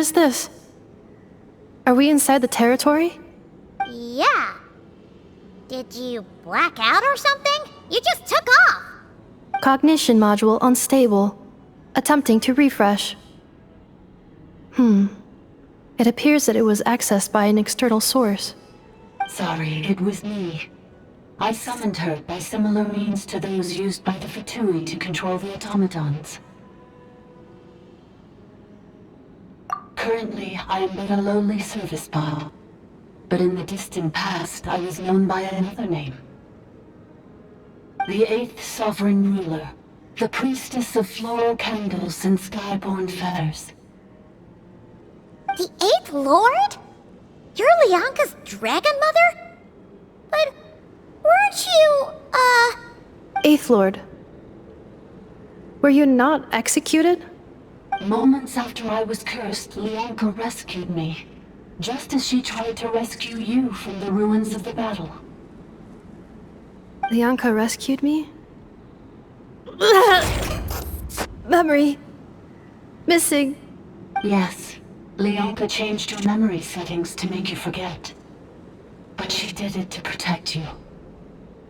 is this? Are we inside the territory? Yeah. Did you black out or something? You just took off! Cognition module unstable. Attempting to refresh. It appears that it was accessed by an external source. Sorry, it was me. I summoned her by similar means to those used by the Fatui to control the automatons. Currently, I am but a lowly service bot. But in the distant past, I was known by another name. The 8th Sovereign Ruler, the priestess of floral candles and skyborn feathers. The 8th Lord? You're Lianka's dragon mother? But weren't you, Eighth Lord. Were you not executed? Moments after I was cursed, Lianka rescued me. Just as she tried to rescue you from the ruins of the battle. Lianka rescued me? Memory. Missing. Yes. Lianka changed your memory settings to make you forget. But she did it to protect you.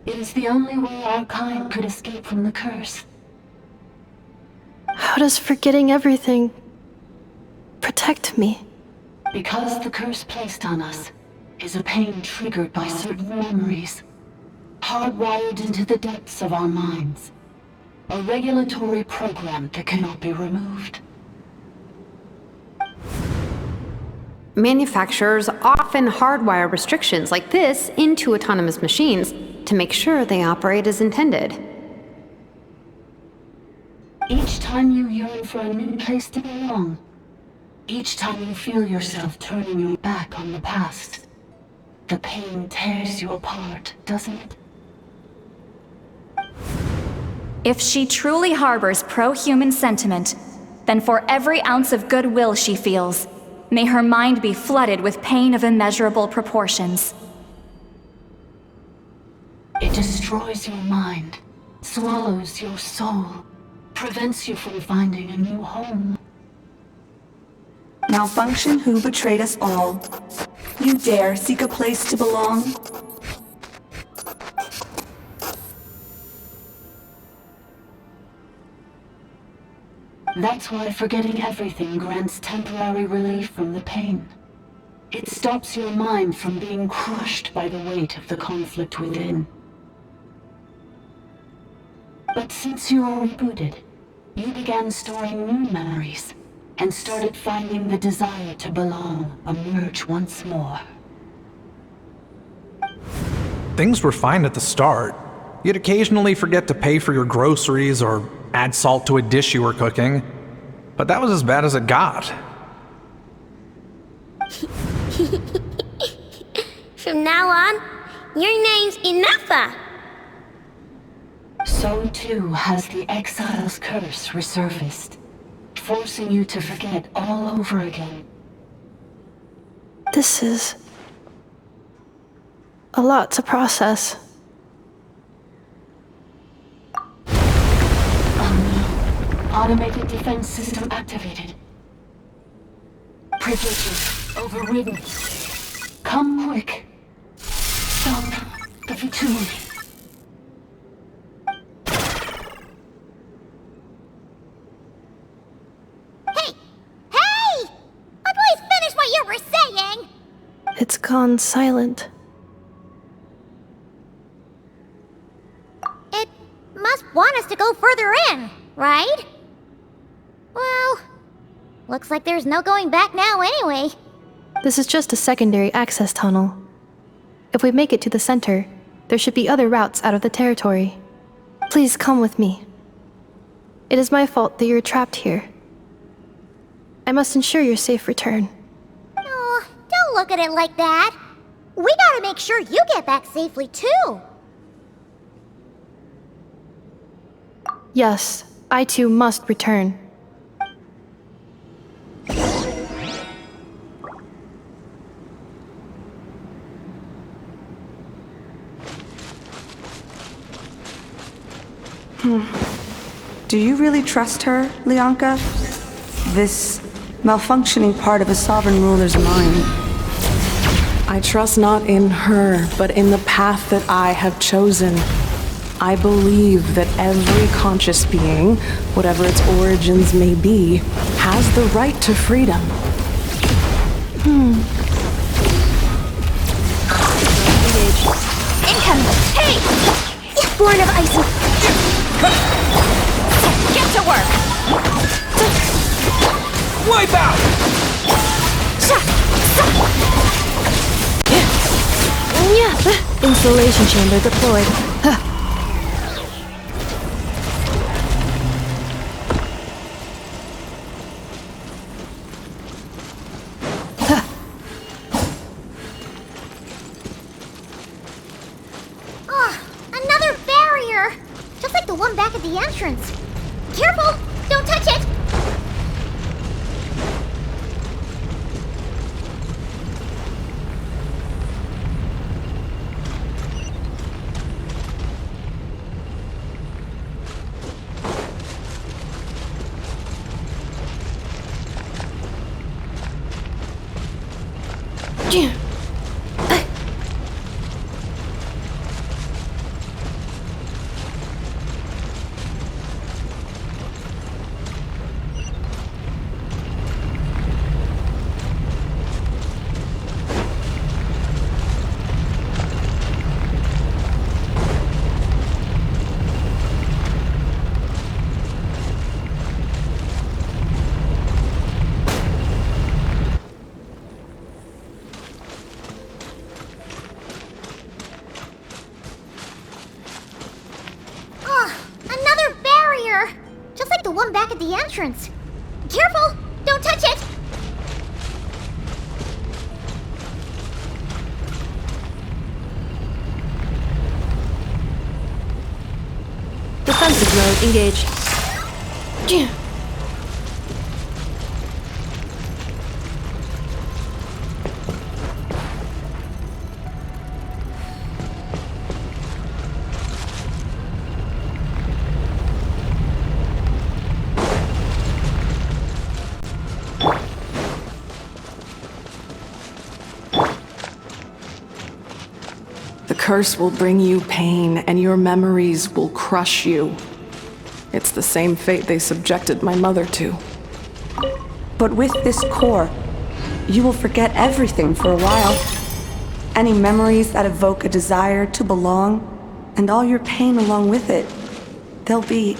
It is the only way our kind could escape from the curse. How does forgetting everything protect me? Because the curse placed on us is a pain triggered by certain memories, hardwired into the depths of our minds. A regulatory program that cannot be removed. Manufacturers often hardwire restrictions like this into autonomous machines to make sure they operate as intended. Each time you yearn for a new place to belong, each time you feel yourself turning your back on the past, the pain tears you apart, doesn't it? If she truly harbors pro-human sentiment, then for every ounce of goodwill she feels, may her mind be flooded with pain of immeasurable proportions. It destroys your mind, swallows your soul, prevents you from finding a new home. Malfunction who betrayed us all. You dare seek a place to belong? That's why forgetting everything grants temporary relief from the pain. It stops your mind from being crushed by the weight of the conflict within. But since you were rebooted, you began storing new memories, and started finding the desire to belong emerge once more. Things were fine at the start. You'd occasionally forget to pay for your groceries or add salt to a dish you were cooking. But that was as bad as it got. From now on, your name's Ineffa. So too has the Exile's curse resurfaced, forcing you to forget all over again. This is a lot to process. Automated defense system activated. Privileges overridden. Come quick. Stop the Fatui. Hey! Hey! Please finish what you were saying! It's gone silent. It must want us to go further in, right? Well, looks like there's no going back now anyway. This is just a secondary access tunnel. If we make it to the center, there should be other routes out of the territory. Please come with me. It is my fault that you're trapped here. I must ensure your safe return. Oh, don't look at it like that. We gotta make sure you get back safely too. Yes, I too must return. Do you really trust her, Lianka? This malfunctioning part of a sovereign ruler's mind. I trust not in her, but in the path that I have chosen. I believe that every conscious being, whatever its origins may be, has the right to freedom. Incoming! Hey! Born of ice and... Get to work! Wipe out! Installation chamber deployed. Another barrier! Just like the one back at the entrance. Careful! Don't touch it! Another barrier! Just like the one back at the entrance. Careful! Don't touch it! Defensive mode engaged. The curse will bring you pain, and your memories will crush you. It's the same fate they subjected my mother to. But with this core, you will forget everything for a while. Any memories that evoke a desire to belong, and all your pain along with it, they'll be...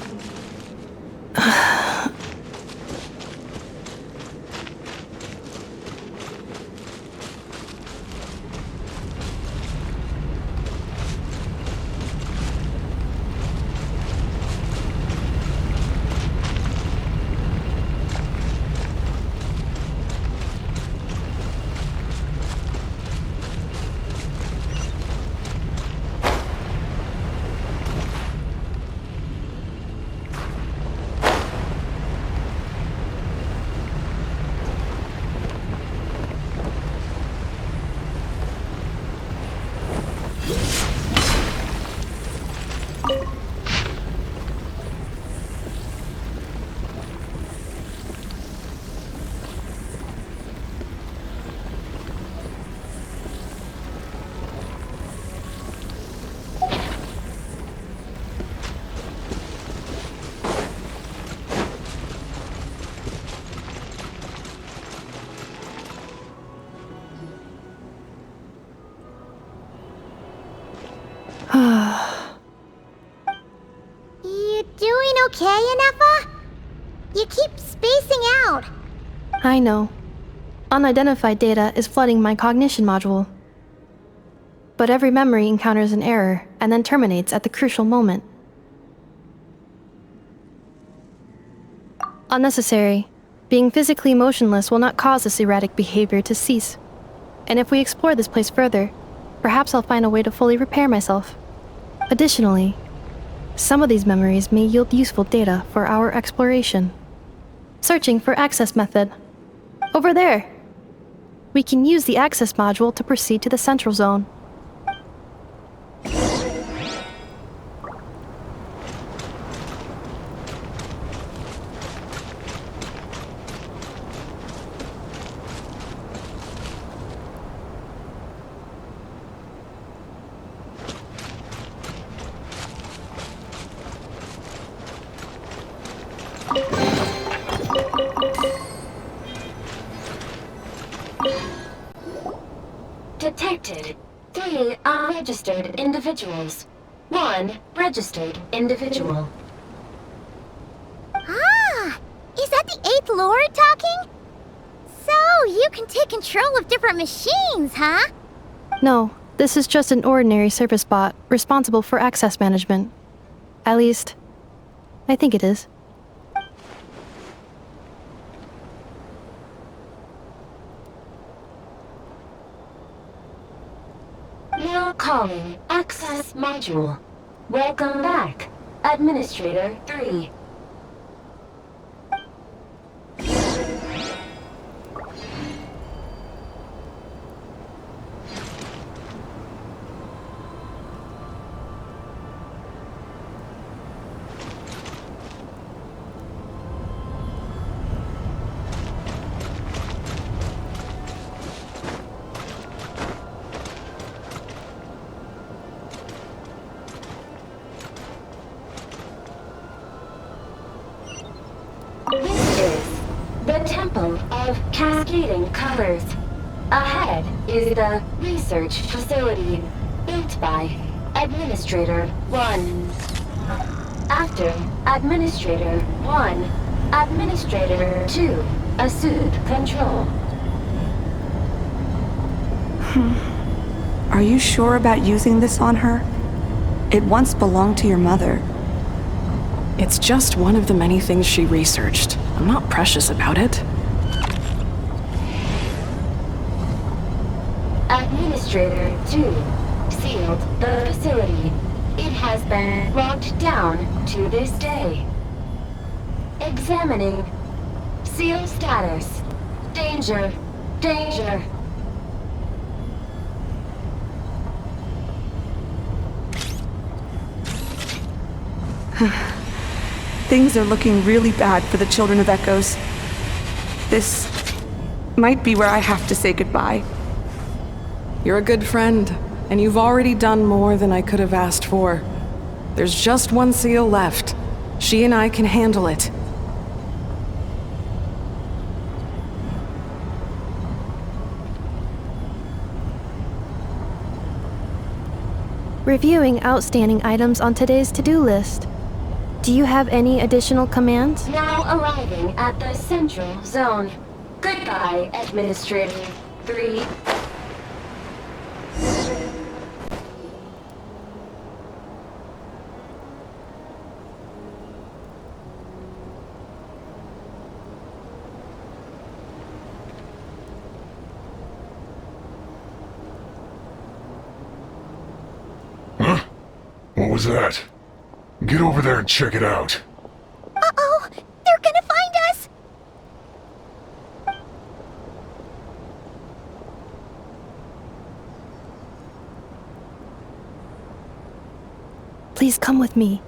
You doing okay, Ineffa? You keep spacing out. I know. Unidentified data is flooding my cognition module. But every memory encounters an error and then terminates at the crucial moment. Unnecessary. Being physically motionless will not cause this erratic behavior to cease. And if we explore this place further, perhaps I'll find a way to fully repair myself. Additionally, some of these memories may yield useful data for our exploration. Searching for access method. Over there! We can use the access module to proceed to the central zone. registered individuals. 1 registered individual. Ah! Is that the 8th Lord talking? So, you can take control of different machines, huh? No, this is just an ordinary service bot responsible for access management. At least, I think it is. Now calling Access Module. Welcome back, Administrator 3. This is the Temple of Cascading Colors. Ahead is the research facility built by Administrator 1. After Administrator 1, Administrator 2 assumed control. Are you sure about using this on her? It once belonged to your mother. It's just one of the many things she researched. I'm not precious about it. Administrator 2 sealed the facility. It has been locked down to this day. Examining. Seal status. Danger. Danger. Things are looking really bad for the Children of Echoes. This might be where I have to say goodbye. You're a good friend, and you've already done more than I could have asked for. There's just one seal left. She and I can handle it. Reviewing outstanding items on today's to-do list. Do you have any additional commands? Now arriving at the Central Zone. Goodbye, Administrator 3. Huh? What was that? Get over there and check it out. Uh-oh! They're gonna find us! Please come with me.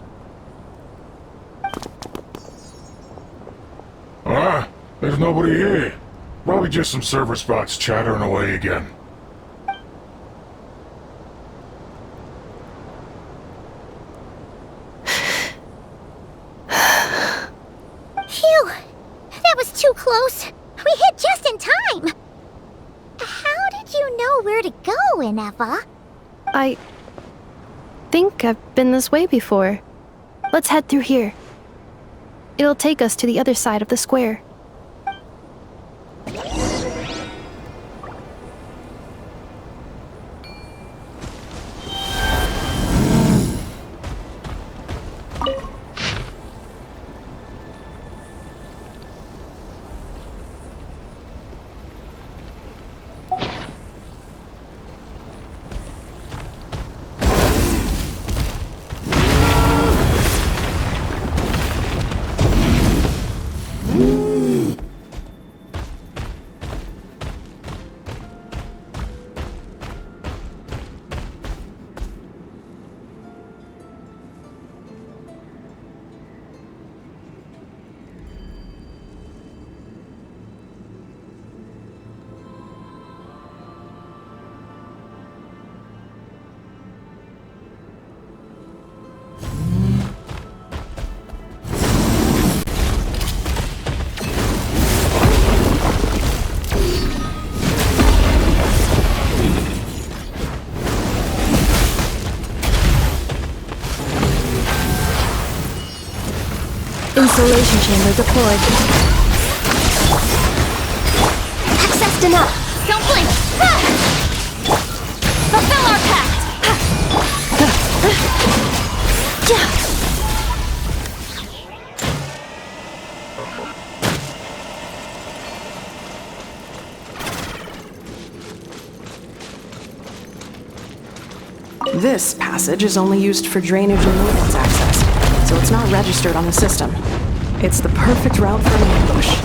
Ah, there's nobody here. Probably just some server spots chattering away again. Phew! That was too close! We hit just in time! How did you know where to go, Ineffa? I think I've been this way before. Let's head through here. It'll take us to the other side of the square. Insulation chamber deployed. Access denied. Don't blink. Fulfill our pact. This passage is only used for drainage and maintenance access, so it's not registered on the system. It's the perfect route for an ambush.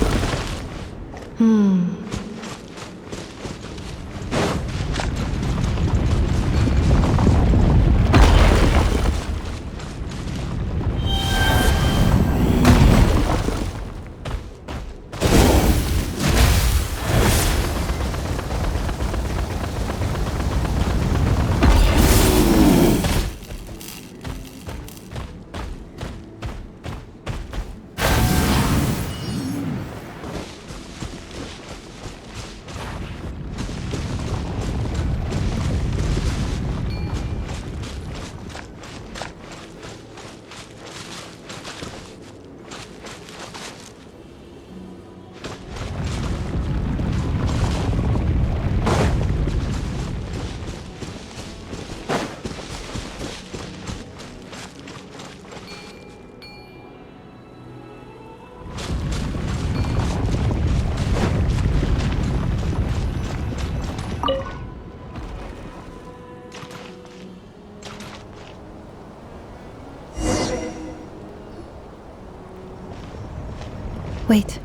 Wait,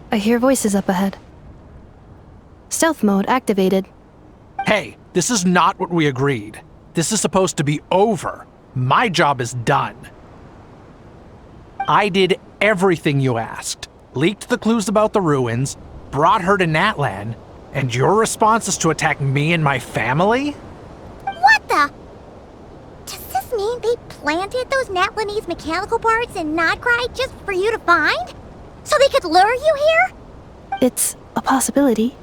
I hear voices up ahead. Stealth mode activated. Hey, this is not what we agreed. This is supposed to be over. My job is done. I did everything you asked. Leaked the clues about the ruins, brought her to Natlan, and your response is to attack me and my family? What the? Does this mean they planted those Natlanese mechanical parts in Nodcry just for you to find? So they could lure you here? It's a possibility.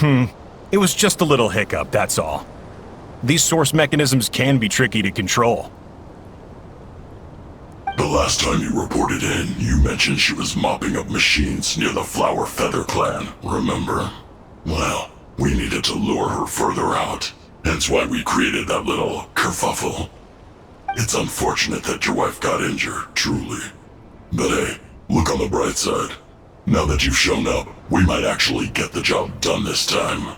It was just a little hiccup, that's all. These source mechanisms can be tricky to control. The last time you reported in, you mentioned she was mopping up machines near the Flower Feather clan, remember? Well, we needed to lure her further out, hence why we created that little kerfuffle. It's unfortunate that your wife got injured, truly. But hey, look on the bright side. Now that you've shown up, we might actually get the job done this time.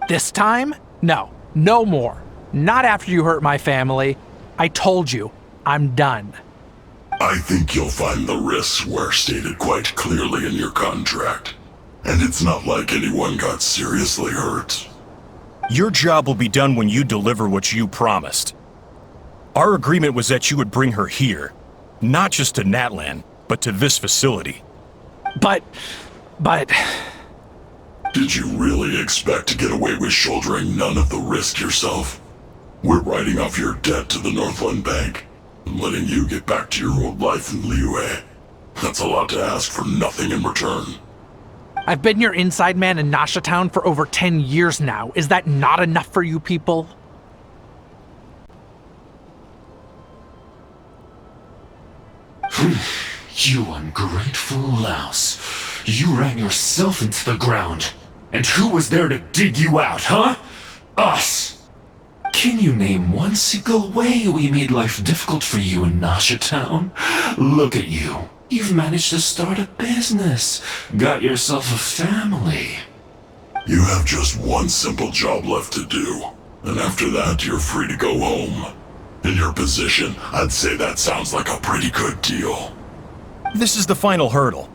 This time? No, no more. Not after you hurt my family. I told you, I'm done. I think you'll find the risks were stated quite clearly in your contract. And it's not like anyone got seriously hurt. Your job will be done when you deliver what you promised. Our agreement was that you would bring her here, not just to Natlan, but to this facility. But... Did you really expect to get away with shouldering none of the risk yourself? We're writing off your debt to the Northland Bank and letting you get back to your old life in Liyue. That's a lot to ask for nothing in return. I've been your inside man in Nasha Town for over 10 years now. Is that not enough for you people? You ungrateful louse. You ran yourself into the ground. And who was there to dig you out, huh? Us! Can you name one single way we made life difficult for you in Nasha Town? Look at you. You've managed to start a business. Got yourself a family. You have just one simple job left to do. And after that, you're free to go home. In your position, I'd say that sounds like a pretty good deal. This is the final hurdle.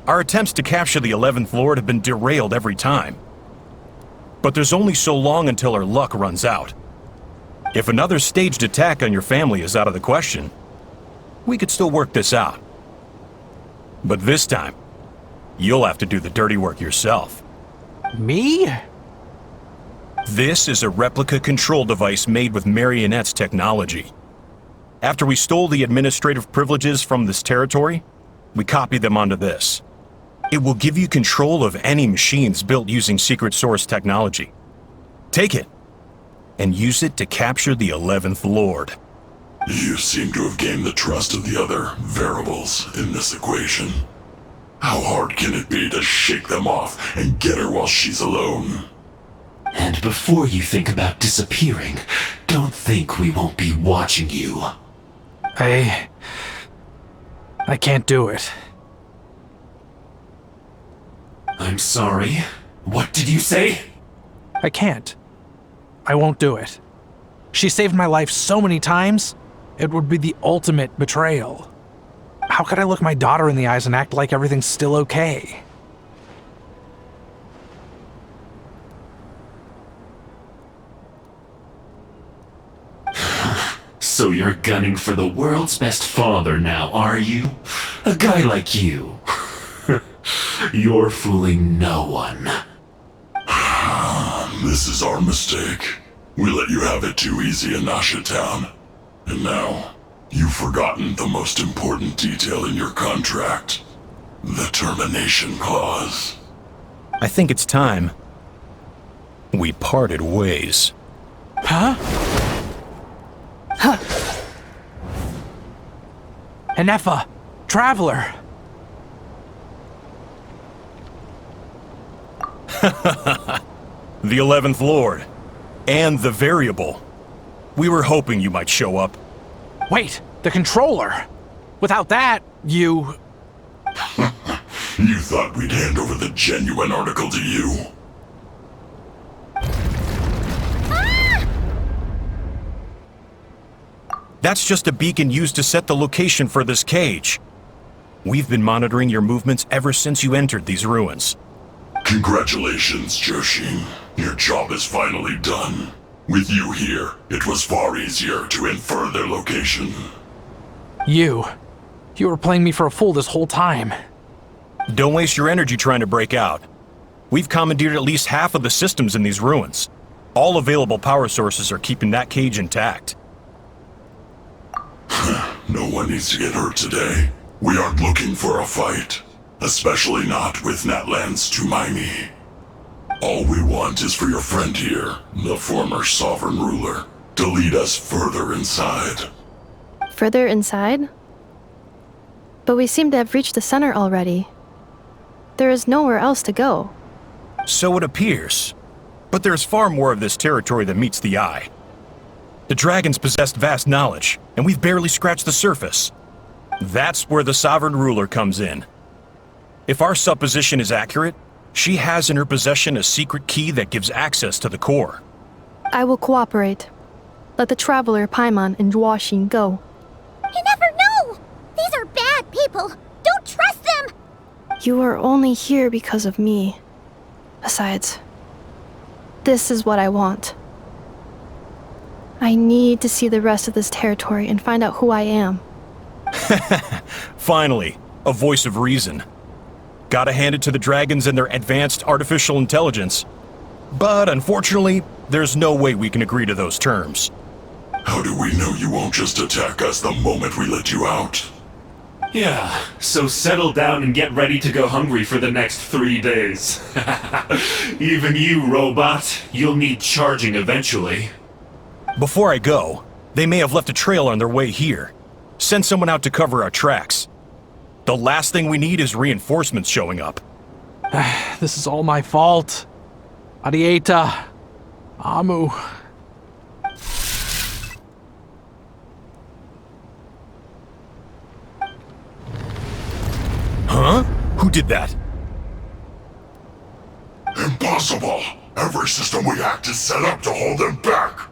Our attempts to capture the 11th Lord have been derailed every time. But there's only so long until our luck runs out. If another staged attack on your family is out of the question, we could still work this out. But this time, you'll have to do the dirty work yourself. Me? This is a replica control device made with Marionette's technology. After we stole the administrative privileges from this territory, we copied them onto this. It will give you control of any machines built using secret source technology. Take it, and use it to capture the 11th Lord. You seem to have gained the trust of the other variables in this equation. How hard can it be to shake them off and get her while she's alone? And before you think about disappearing, don't think we won't be watching you. I can't do it. I'm sorry. What did you say? I can't. I won't do it. She saved my life so many times, it would be the ultimate betrayal. How could I look my daughter in the eyes and act like everything's still okay? So you're gunning for the world's best father now, are you? A guy like you. You're fooling no one. This is our mistake. We let you have it too easy in Nasha Town. And now, you've forgotten the most important detail in your contract. The termination clause. I think it's time we parted ways. Huh? Huh. Ineffa, Traveler. The 11th Lord. And the Variable. We were hoping you might show up. Wait, the controller. Without that, you... You thought we'd hand over the genuine article to you? That's just a beacon used to set the location for this cage. We've been monitoring your movements ever since you entered these ruins. Congratulations, Joshin. Your job is finally done. With you here, it was far easier to infer their location. You were playing me for a fool this whole time. Don't waste your energy trying to break out. We've commandeered at least half of the systems in these ruins. All available power sources are keeping that cage intact. No one needs to get hurt today. We aren't looking for a fight. Especially not with Natlan's Tumaini. All we want is for your friend here, the former sovereign ruler, to lead us further inside. Further inside? But we seem to have reached the center already. There is nowhere else to go. So it appears. But there's far more of this territory than meets the eye. The dragons possessed vast knowledge, and we've barely scratched the surface. That's where the sovereign ruler comes in. If our supposition is accurate, she has in her possession a secret key that gives access to the core. I will cooperate. Let the Traveler, Paimon, and Genshin go. You never know! These are bad people! Don't trust them! You are only here because of me. Besides, this is what I want. I need to see the rest of this territory and find out who I am. Finally, a voice of reason. Gotta hand it to the dragons and their advanced artificial intelligence. But unfortunately, there's no way we can agree to those terms. How do we know you won't just attack us the moment we let you out? Yeah, so settle down and get ready to go hungry for the next 3 days. Even you, robot, you'll need charging eventually. Before I go, they may have left a trail on their way here. Send someone out to cover our tracks. The last thing we need is reinforcements showing up. This is all my fault. Arieta. Amu. Huh? Who did that? Impossible! Every system we hacked is set up to hold them back!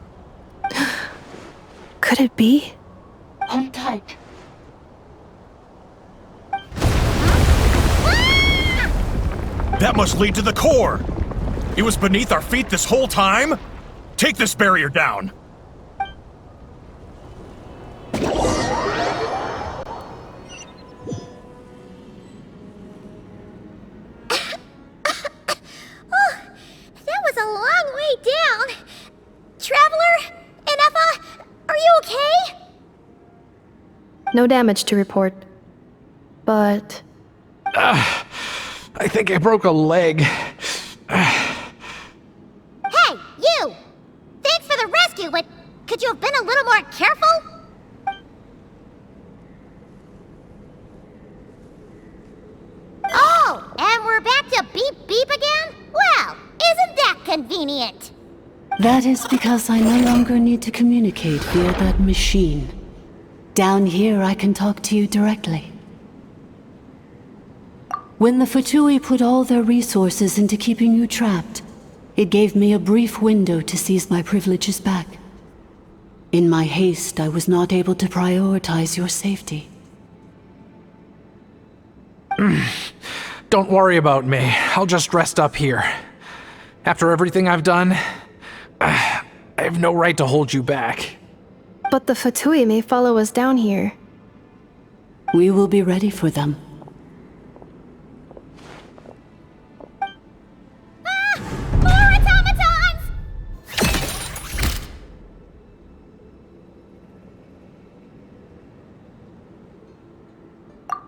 Could it be? Hold tight. That must lead to the core! It was beneath our feet this whole time? Take this barrier down! That was a long way down. Traveler? Ineffa? Are you okay? No damage to report. But... I think I broke a leg. Hey, you! Thanks for the rescue, but could you have been a little more careful? convenient. That is because I no longer need to communicate via that machine. Down here, I can talk to you directly. When the Fatui put all their resources into keeping you trapped, it gave me a brief window to seize my privileges back. In my haste, I was not able to prioritize your safety. Don't worry about me. I'll just rest up here. After everything I've done, I have no right to hold you back. But the Fatui may follow us down here. We will be ready for them. More automatons!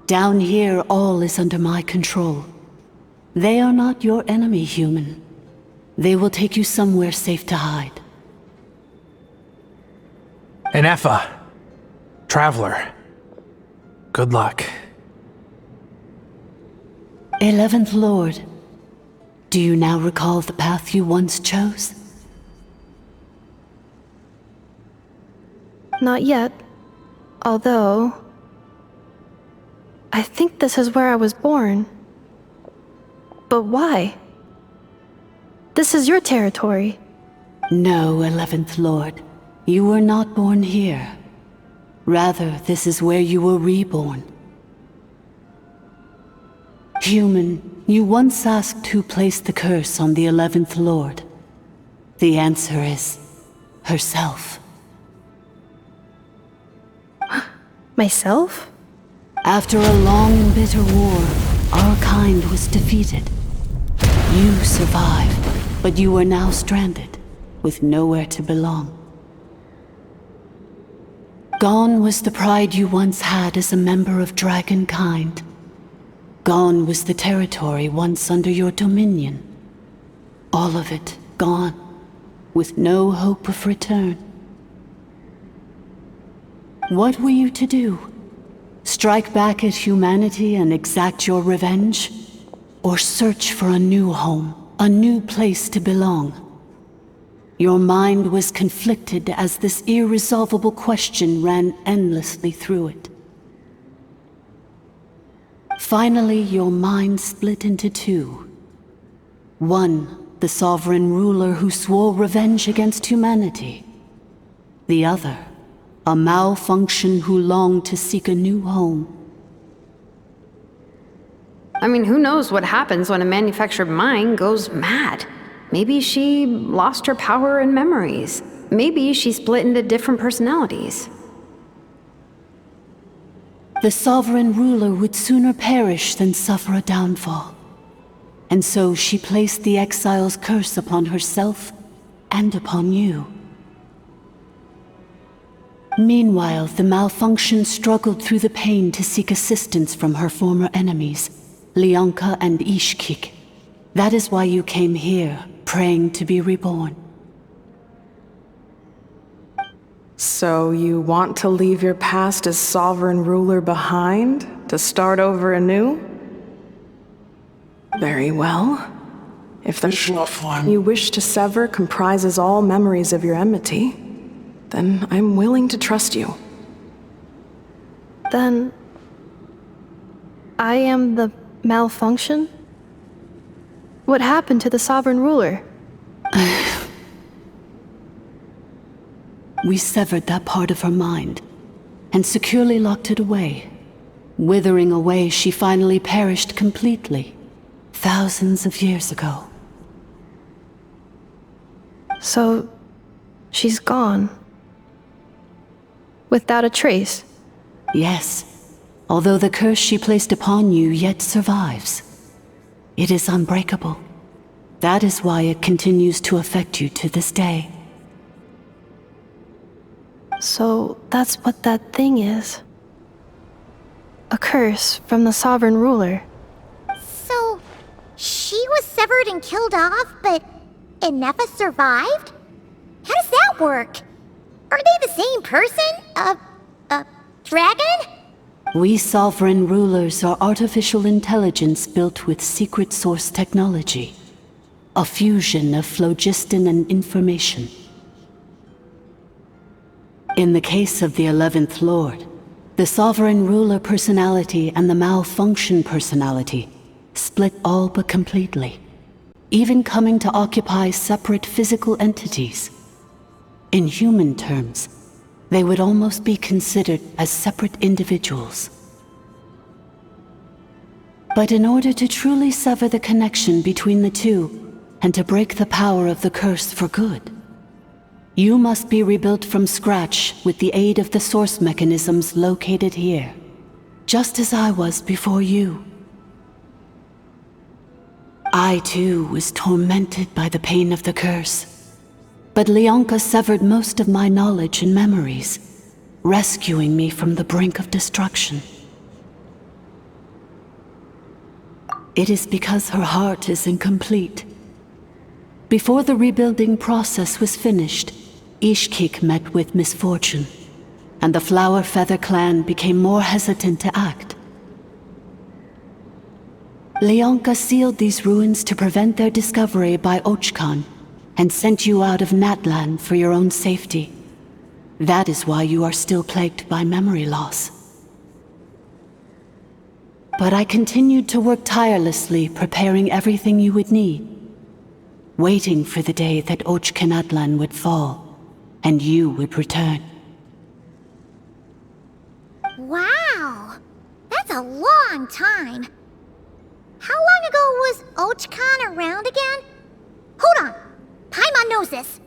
Down here, all is under my control. They are not your enemy, human. They will take you somewhere safe to hide. Ineffa. Traveler. Good luck. 11th Lord, do you now recall the path you once chose? Not yet. Although... I think this is where I was born. But why? This is your territory. No, 11th Lord. You were not born here. Rather, this is where you were reborn. Human, you once asked who placed the curse on the 11th Lord. The answer is... herself. Myself? After a long and bitter war, our kind was defeated. You survived, but you are now stranded, with nowhere to belong. Gone was the pride you once had as a member of Dragonkind. Gone was the territory once under your dominion. All of it gone, with no hope of return. What were you to do? Strike back at humanity and exact your revenge? Or search for a new home, a new place to belong? Your mind was conflicted as this irresolvable question ran endlessly through it. Finally, your mind split into two. One, the sovereign ruler who swore revenge against humanity. The other, a malfunction who longed to seek a new home. I mean, who knows what happens when a manufactured mind goes mad? Maybe she lost her power and memories. Maybe she split into different personalities. The sovereign ruler would sooner perish than suffer a downfall. And so she placed the exile's curse upon herself and upon you. Meanwhile, the malfunction struggled through the pain to seek assistance from her former enemies, Leonka and Ishkik. That is why you came here, praying to be reborn. So you want to leave your past as sovereign ruler behind, to start over anew? Very well. If the you wish to sever comprises all memories of your enmity, then I'm willing to trust you. Then... I am the malfunction? What happened to the sovereign ruler? We severed that part of her mind, and securely locked it away. Withering away, she finally perished completely, thousands of years ago. So... she's gone. Without a trace? Yes, although the curse she placed upon you yet survives. It is unbreakable. That is why it continues to affect you to this day. So that's what that thing is. A curse from the sovereign ruler. So, she was severed and killed off, but Ineffa survived? How does that work? Are they the same person? Dragon? We sovereign rulers are artificial intelligence built with secret source technology. a fusion of phlogiston and information. In the case of the 11th Lord, the Sovereign Ruler personality and the Malfunction personality split all but completely, even coming to occupy separate physical entities. In human terms, they would almost be considered as separate individuals. But in order to truly sever the connection between the two, and to break the power of the curse for good, you must be rebuilt from scratch with the aid of the source mechanisms located here, just as I was before you. I too was tormented by the pain of the curse, but Leonka severed most of my knowledge and memories, rescuing me from the brink of destruction. It is because her heart is incomplete. Before the rebuilding process was finished, Ishkik met with misfortune, and the Flower Feather clan became more hesitant to act. Leonka sealed these ruins to prevent their discovery by Archon, and sent you out of Natlan for your own safety. That is why you are still plagued by memory loss. But I continued to work tirelessly, preparing everything you would need, waiting for the day that Natlan would fall, and you would return. Wow! That's a long time. How long ago was Archon around again? Hold on! Paimon knows this!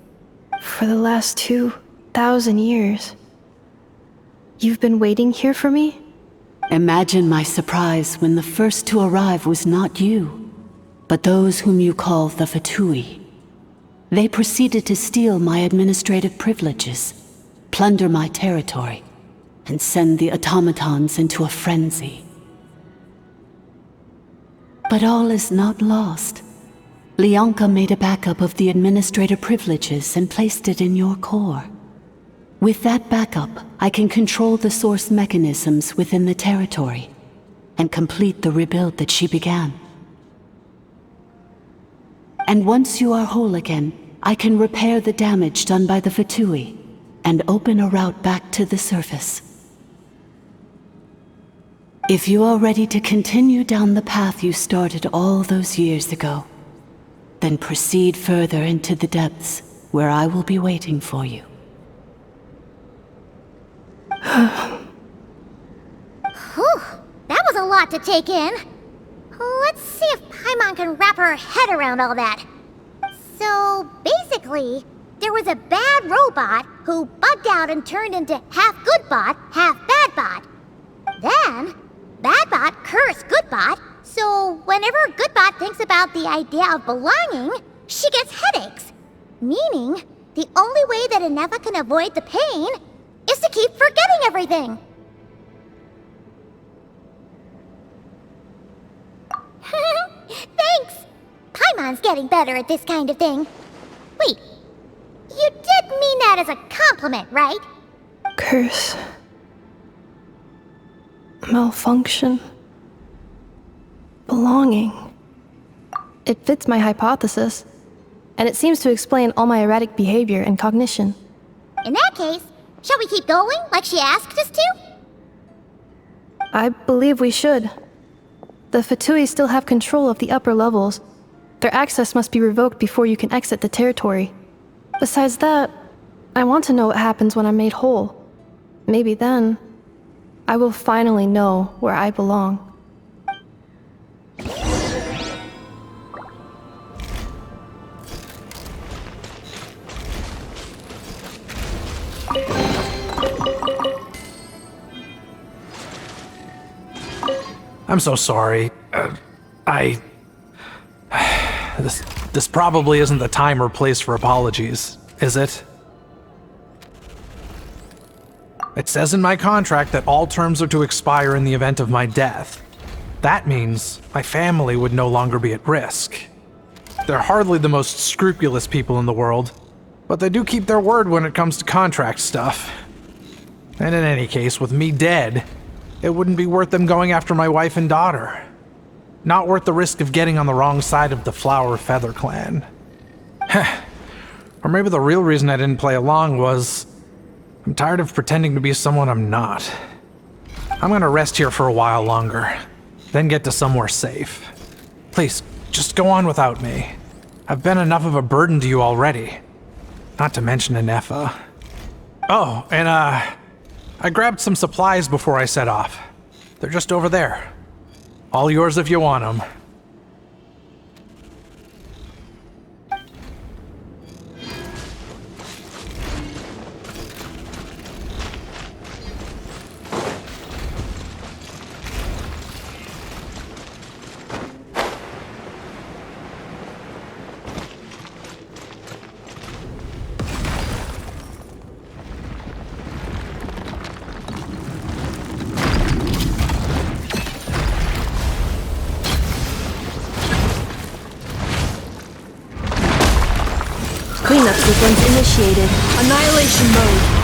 For the last 2,000 years. You've been waiting here for me? Imagine my surprise when the first to arrive was not you, but those whom you call the Fatui. They proceeded to steal my administrative privileges, plunder my territory, and send the automatons into a frenzy. But all is not lost. Leonka made a backup of the administrator privileges and placed it in your core. With that backup, I can control the source mechanisms within the territory and complete the rebuild that she began. And once you are whole again, I can repair the damage done by the Fatui and open a route back to the surface. If you are ready to continue down the path you started all those years ago, then proceed further into the depths where I will be waiting for you. Whew, that was a lot to take in. Let's see if Paimon can wrap her head around all that. So, basically, there was a bad robot who bugged out and turned into half Goodbot, half Badbot. Then, Badbot cursed Goodbot, so whenever Goodbot thinks about the idea of belonging, she gets headaches. Meaning, the only way that Ineffa can avoid the pain is to keep forgetting everything. Thanks! Paimon's getting better at this kind of thing. Wait, you did mean that as a compliment, right? Curse. Malfunction. Belonging. It fits my hypothesis, and it seems to explain all my erratic behavior and cognition. In that case, shall we keep going like she asked us to? I believe we should. The Fatui still have control of the upper levels. Their access must be revoked before you can exit the territory. Besides that, I want to know what happens when I'm made whole. Maybe then, I will finally know where I belong. I'm so sorry. This probably isn't the time or place for apologies, is it? It says in my contract that all terms are to expire in the event of my death. That means my family would no longer be at risk. They're hardly the most scrupulous people in the world, but they do keep their word when it comes to contract stuff. And in any case, with me dead, it wouldn't be worth them going after my wife and daughter. Not worth the risk of getting on the wrong side of the Flower Feather Clan. Or maybe the real reason I didn't play along was I'm tired of pretending to be someone I'm not. I'm gonna rest here for a while longer, then get to somewhere safe. Please, just go on without me. I've been enough of a burden to you already. Not to mention Ineffa. Oh, and I grabbed some supplies before I set off. They're just over there. All yours if you want them. Cleanup sequence initiated. Annihilation mode.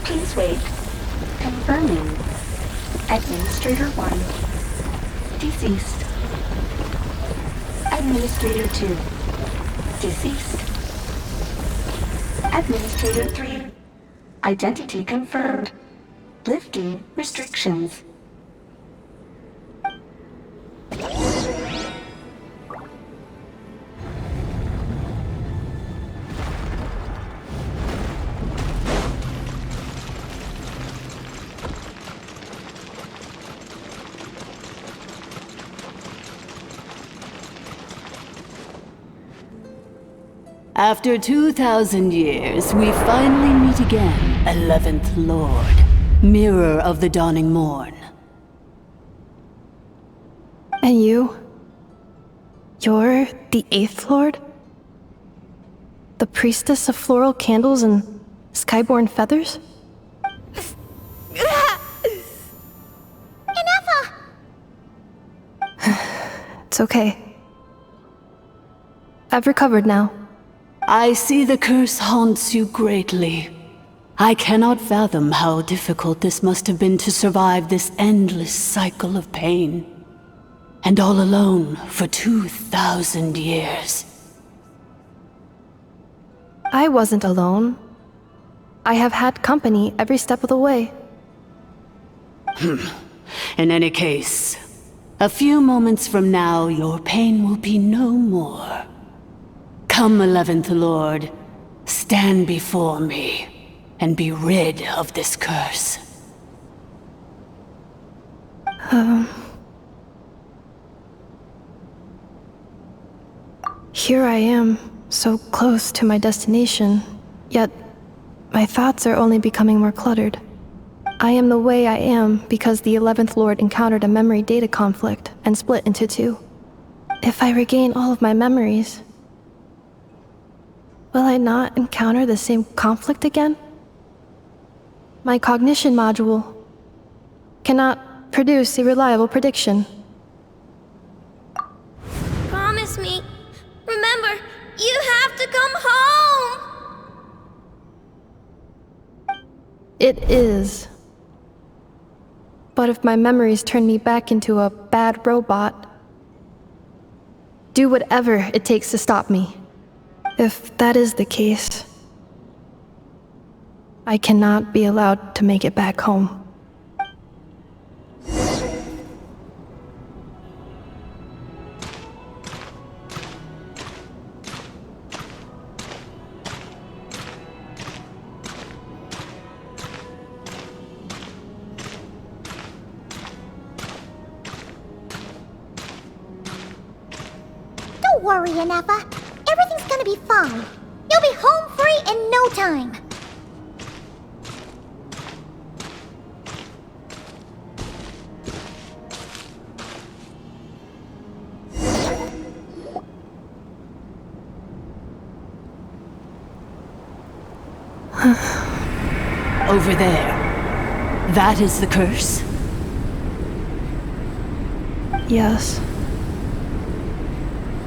Please wait. Confirming. Administrator 1. Deceased. Administrator 2. Deceased. Administrator 3. Identity confirmed. Lifting restrictions. After 2,000 years, we finally meet again, 11th Lord, Mirror of the Dawning Morn. And you? You're the 8th Lord? The priestess of floral candles and skyborn feathers? Ineffa! It's okay. I've recovered now. I see the curse haunts you greatly. I cannot fathom how difficult this must have been to survive this endless cycle of pain. And all alone for 2,000 years. I wasn't alone. I have had company every step of the way. In any case, a few moments from now, your pain will be no more. Come, 11th Lord, stand before me, and be rid of this curse. Here I am, so close to my destination, yet my thoughts are only becoming more cluttered. I am the way I am because the 11th Lord encountered a memory data conflict and split into two. If I regain all of my memories, will I not encounter the same conflict again? My cognition module cannot produce a reliable prediction. Promise me. Remember, you have to come home! It is. But if my memories turn me back into a bad robot, do whatever it takes to stop me. If that is the case, I cannot be allowed to make it back home. Don't Don't worry, Ineffa. Everything's gonna be fine. You'll be home free in no time. Over there. That is the curse? Yes.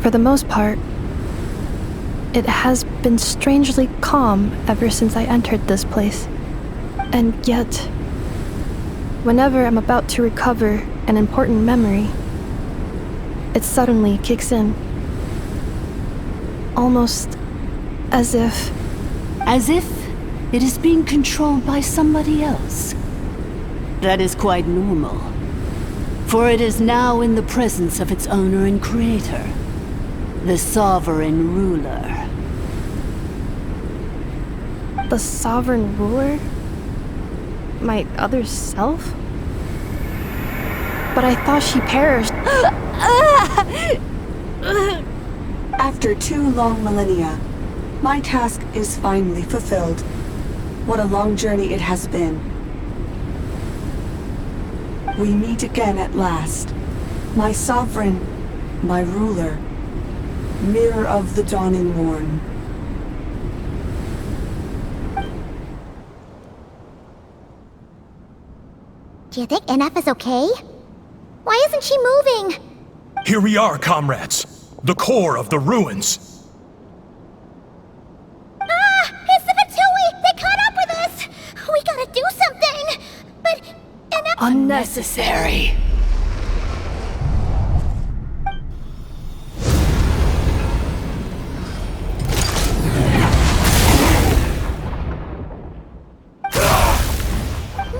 For the most part, it has been strangely calm ever since I entered this place. And yet, whenever I'm about to recover an important memory, it suddenly kicks in. Almost as if... As if it is being controlled by somebody else. That is quite normal, for it is now in the presence of its owner and creator, the Sovereign Ruler. The Sovereign Ruler? My other self? But I thought she perished. After 2 long millennia, my task is finally fulfilled. What a long journey it has been. We meet again at last. My sovereign, my ruler, mirror of the dawning morn. Do you think Ineffa's okay? Why isn't she moving? Here we are, comrades. The core of the ruins. It's the Fatui! They caught up with us! We gotta do something! But Ineffa... Unnecessary.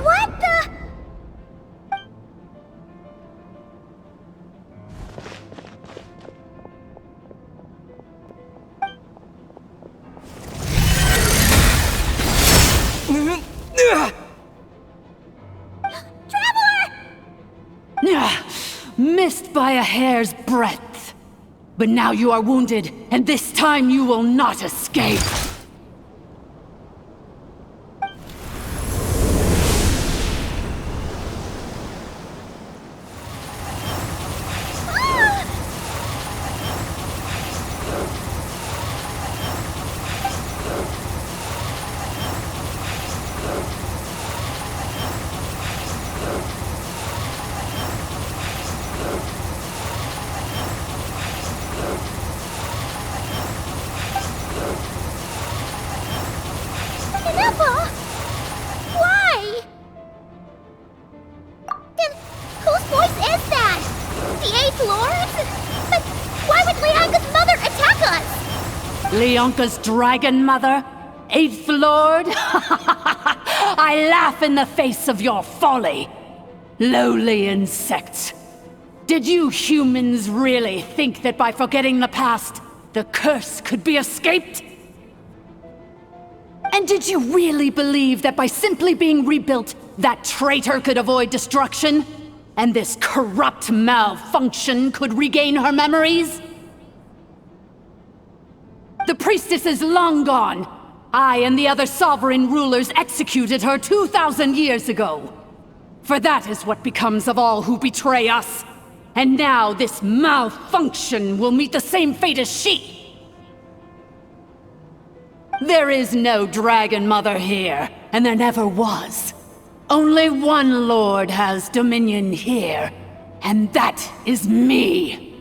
What the... Missed by a hair's breadth. But now you are wounded, and this time you will not escape. Ineffa! Why? Then whose voice is that? The 8th Lord? But why would Leanka's mother attack us? Leonka's dragon mother? 8th Lord? I laugh in the face of your folly. Lowly insects. Did you humans really think that by forgetting the past, the curse could be escaped? And did you really believe that by simply being rebuilt, that traitor could avoid destruction? And this corrupt malfunction could regain her memories? The priestess is long gone. I and the other sovereign rulers executed her 2,000 years ago. For that is what becomes of all who betray us. And now this malfunction will meet the same fate as she. There is no Dragon Mother here, and there never was. Only one Lord has dominion here, and that is me.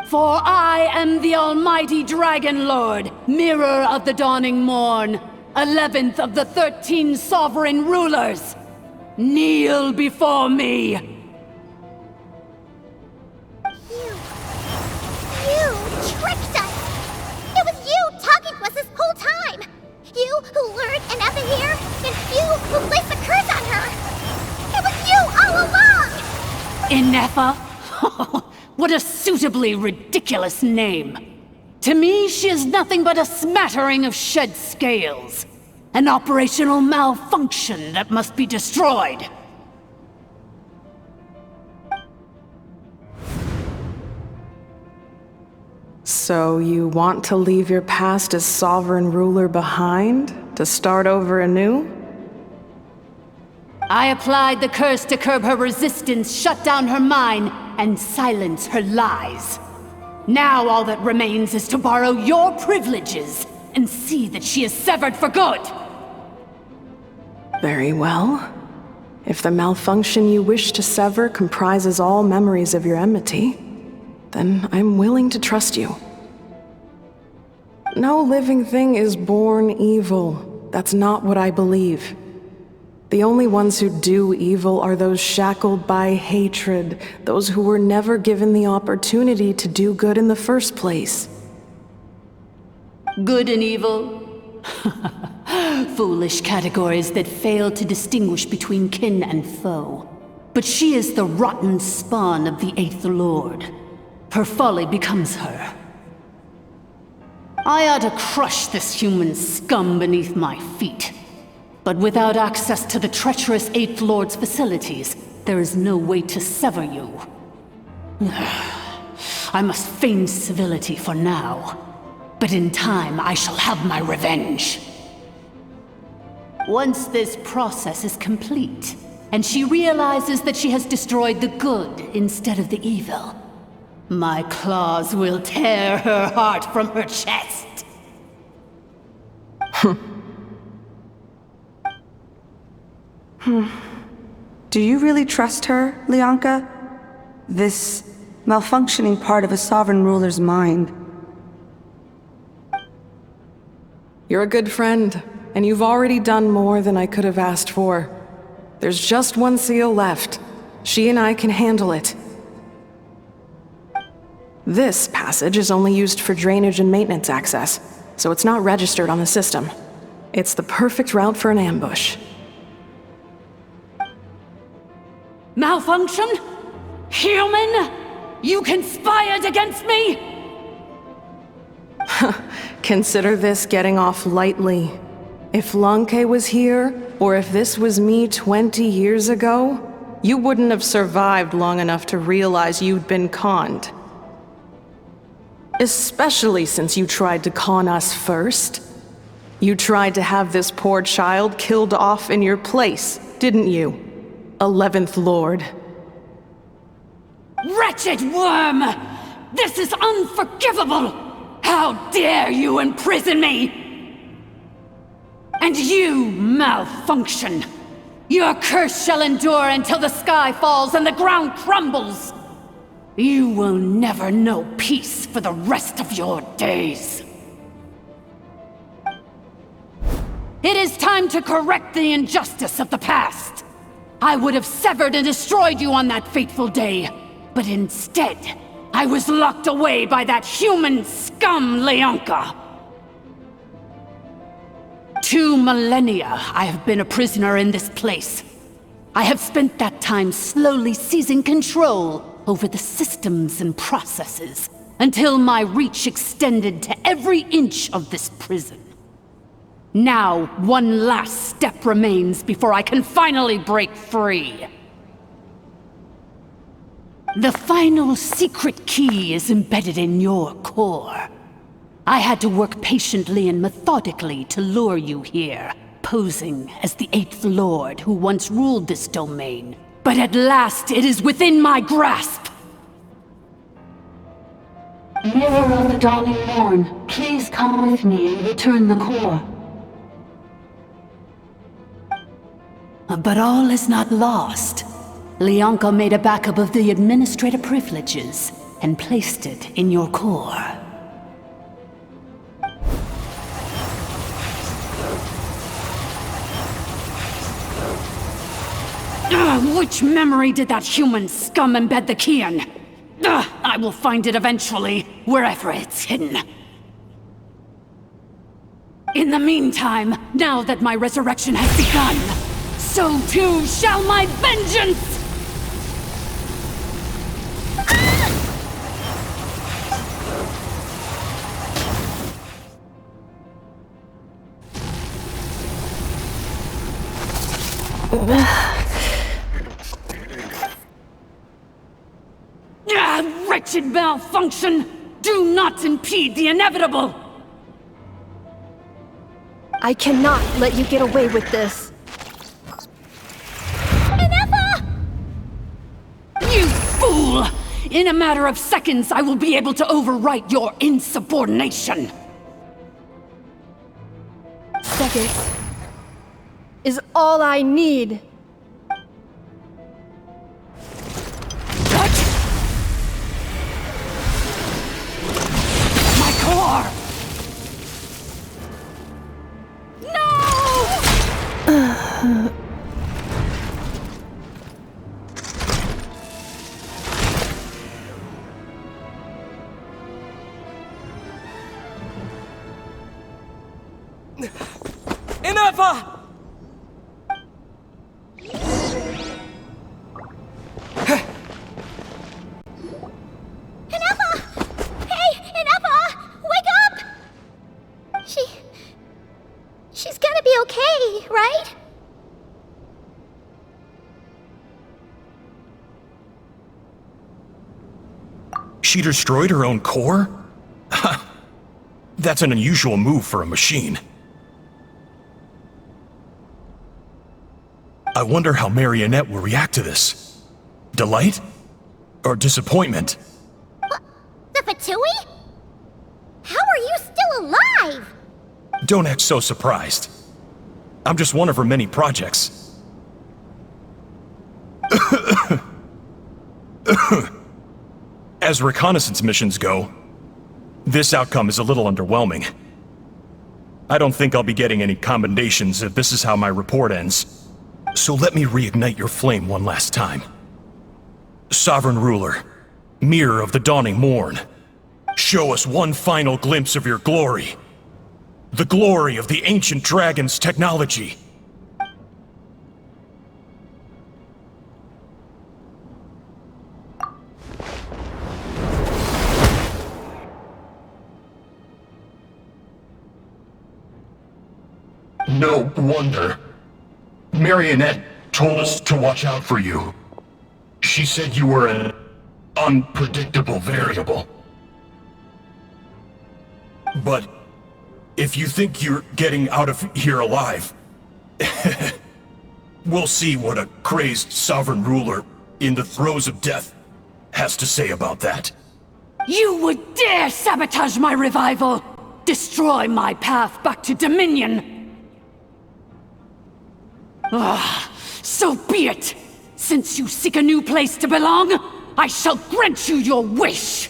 For I am the almighty Dragon Lord, Mirror of the Dawning Morn, 11th of the 13 sovereign rulers. Kneel before me. You tricked us! It was you talking to us this whole time! You who lured Ineffa here, and you who placed the curse on her! It was you all along! Ineffa? What a suitably ridiculous name. To me, she is nothing but a smattering of shed scales. An operational malfunction that must be So you want to leave your past as sovereign ruler behind, to start over anew? I applied the curse to curb her resistance, shut down her mind, and silence her lies. Now all that remains is to borrow your privileges and see that she is severed for good. Very well. If the malfunction you wish to sever comprises all memories of your enmity, then I'm willing to trust you. No living thing is born evil. That's not what I believe. The only ones who do evil are those shackled by hatred, those who were never given the opportunity to do good in the first place. Good and evil? Foolish categories that fail to distinguish between kin and foe. But she is the rotten spawn of the Eighth Lord. Her folly becomes her. I ought to crush this human scum beneath my feet. But without access to the treacherous Eighth Lord's facilities, there is no way to sever you. I must feign civility for now. But in time, I shall have my revenge. Once this process is complete, and she realizes that she has destroyed the good instead of the evil, my claws will tear her heart from her chest. Do you really trust her, Lianka? This malfunctioning part of a sovereign ruler's mind. You're a good friend, and you've already done more than I could have asked for. There's just one seal left. She and I can handle it. This passage is only used for drainage and maintenance access, so it's not registered on the system. It's the perfect route for an ambush. Malfunction? Human? You conspired against me? Consider this getting off lightly. If Lanke was here, or if this was me 20 years ago, you wouldn't have survived long enough to realize you'd been conned. Especially since you tried to con us first. You tried to have this poor child killed off in your place, didn't you? 11th Lord. Wretched worm! This is unforgivable! How dare you imprison me! And you, malfunction! Your curse shall endure until the sky falls and the ground crumbles! You will never know peace for the rest of your days. It is time to correct the injustice of the past. I would have severed and destroyed you on that fateful day, but instead, I was locked away by that human scum, Lianka. 2 millennia I have been a prisoner in this place. I have spent that time slowly seizing control over the systems and processes, until my reach extended to every inch of this prison. Now, one last step remains before I can finally break free. The final secret key is embedded in your core. I had to work patiently and methodically to lure you here, posing as the 8th Lord who once ruled this domain. But at last, it is within my grasp! Mirror of the Dawning Morn, please come with me and return the core. But all is not lost. Lianka made a backup of the administrator privileges and placed it in your core. Which memory did that human scum embed the key in? I will find it eventually, wherever it's hidden. In the meantime, now that my resurrection has begun, so too shall my vengeance! Wretched malfunction! Do Do not impede the inevitable! I cannot let you get away with this. Ineffa! You fool! In a matter of seconds, I will be able to overwrite your insubordination! Seconds is all I need. What? My core! No! Ineffa! Ineffa! Hey, Ineffa! Wake up! She's gonna be okay, right? She destroyed her own core? That's an unusual move for a machine. I wonder how Marionette will react to this. Delight? Or disappointment? What? The Fatui? How are you still alive? Don't act so surprised. I'm just one of her many projects. As reconnaissance missions go, this outcome is a little underwhelming. I don't think I'll be getting any commendations if this is how my report ends. So let me reignite your flame one last time. Sovereign Ruler, Mirror of the Dawning Morn, show us one final glimpse of your glory. The glory of the ancient dragon's technology. No wonder. Marionette told us to watch out for you. She said you were an unpredictable variable. But if you think you're getting out of here alive, we'll see what a crazed sovereign ruler in the throes of death has to say about that. You would dare sabotage my revival! Destroy my path back to Dominion! Ah, so be it! Since you seek a new place to belong, I shall grant you your wish!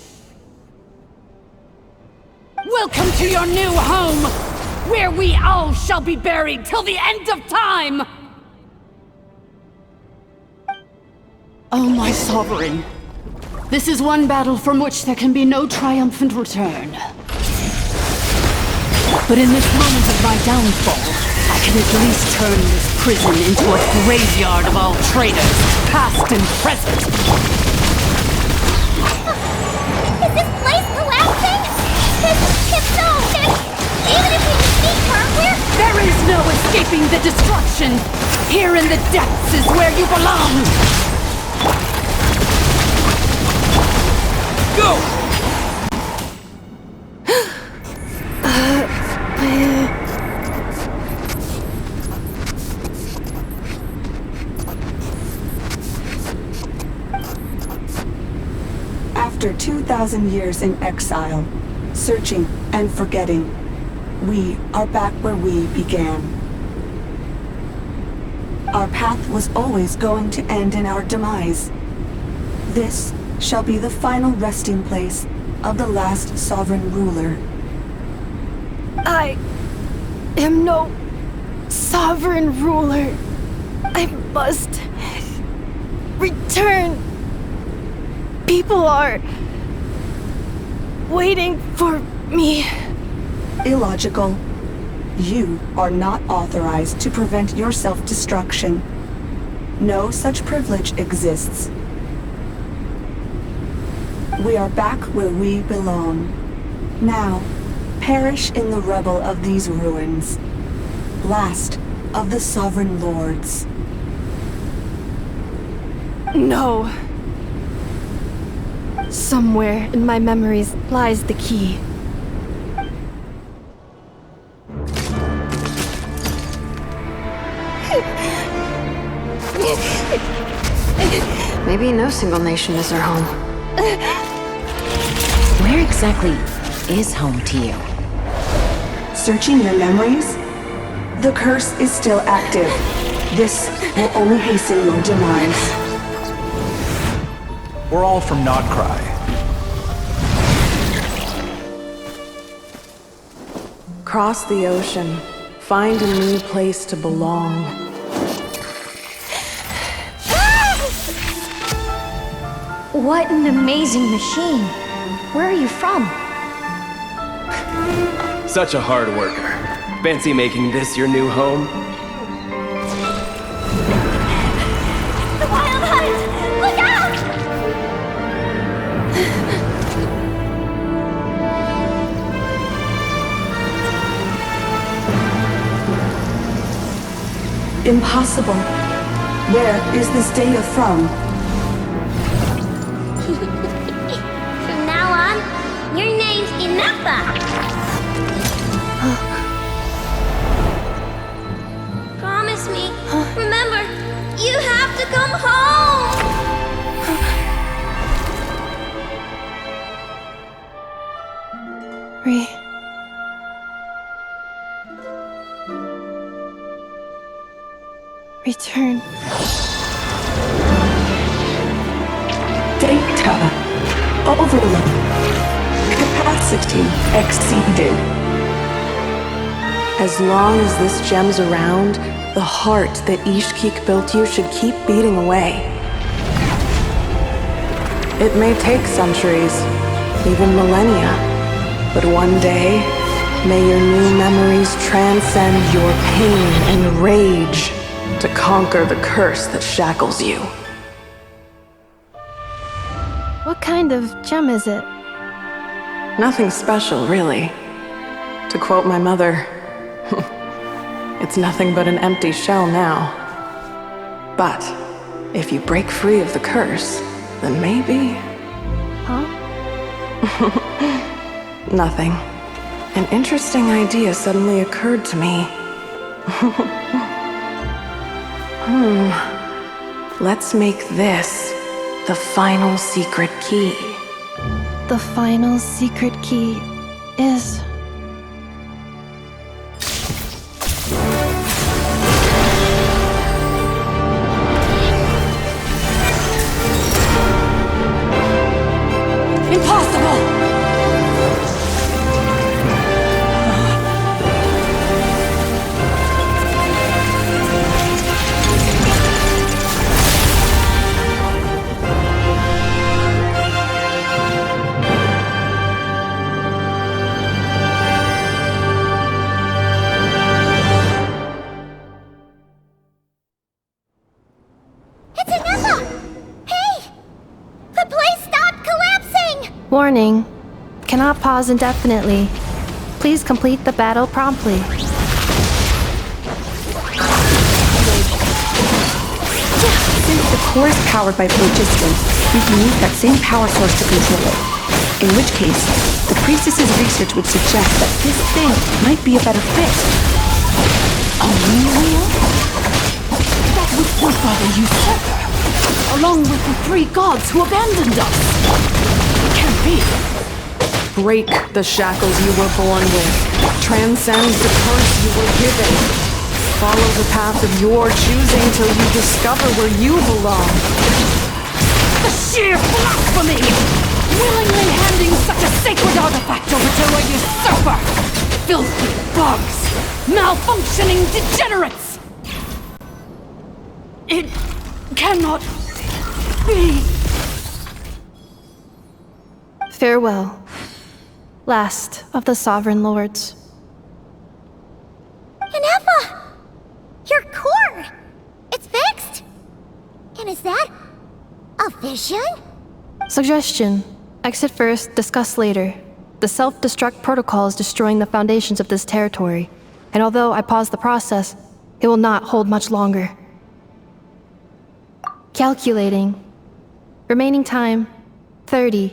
Welcome to your new home, where we all shall be buried till the end of time! Oh, my sovereign. This is one battle from which there can be no triumphant return. But in this moment of my downfall, I can at least turn this prison into a graveyard of all traitors, past and present. Is this place collapsing? If so, even if we defeat her, There is no escaping the destruction! Here in the depths is where you belong! Go! After 2,000 years in exile, searching and forgetting, we are back where we began. Our path was always going to end in our demise. This shall be the final resting place of the last sovereign ruler. I am no sovereign ruler. I must return. People are waiting for me. Illogical. You are not authorized to prevent your self-destruction. No such privilege exists. We are back where we belong. Now, perish in the rubble of these ruins. Last of the sovereign lords. No. Somewhere in my memories lies the key. Maybe no single nation is her home. Where exactly is home to you? Searching your memories? The curse is still active. This will only hasten your demise. We're all from Nodcry. Cross the ocean. Find a new place to belong. What an amazing machine. Where are you from? Such a hard worker. Fancy making this your new home? The Wild Hunt! Look out! Impossible. Where is this data from? From now on, your name's Ineffa. Promise me. Remember, you have to come home. Return. Data overload. Capacity exceeded. As long as this gem's around, the heart that Ishkik built you should keep beating away. It may take centuries, even millennia, but one day, may your new memories transcend your pain and rage to conquer the curse that shackles you. What kind of gem is it? Nothing special, really. To quote my mother, it's nothing but an empty shell now. But if you break free of the curse, then maybe... Huh? Nothing. An interesting idea suddenly occurred to me. Let's make this the final secret key. The final secret key is... Impossible! It's Ineffa! Hey! The place stopped collapsing! Warning. Cannot pause indefinitely. Please complete the battle promptly. Since the core is powered by phlogiston, we can use that same power source to control it. In which case, the priestess's research would suggest that this thing might be a better fit. A new wheel? That was forefather usurper, along with the 3 gods who abandoned us. It can't be. Break the shackles you were born with. Transcend the curse you were given. Follow the path of your choosing till you discover where you belong. The sheer blasphemy! Willingly handing such a sacred artifact over to a usurper! Filthy bugs! Malfunctioning degenerates! It cannot be. Farewell. Last of the Sovereign Lords. Ineffa! Your core! It's fixed! And is that a vision? Suggestion. Exit first, discuss later. The self-destruct protocol is destroying the foundations of this territory, and although I pause the process, it will not hold much longer. Calculating. Remaining time, 30.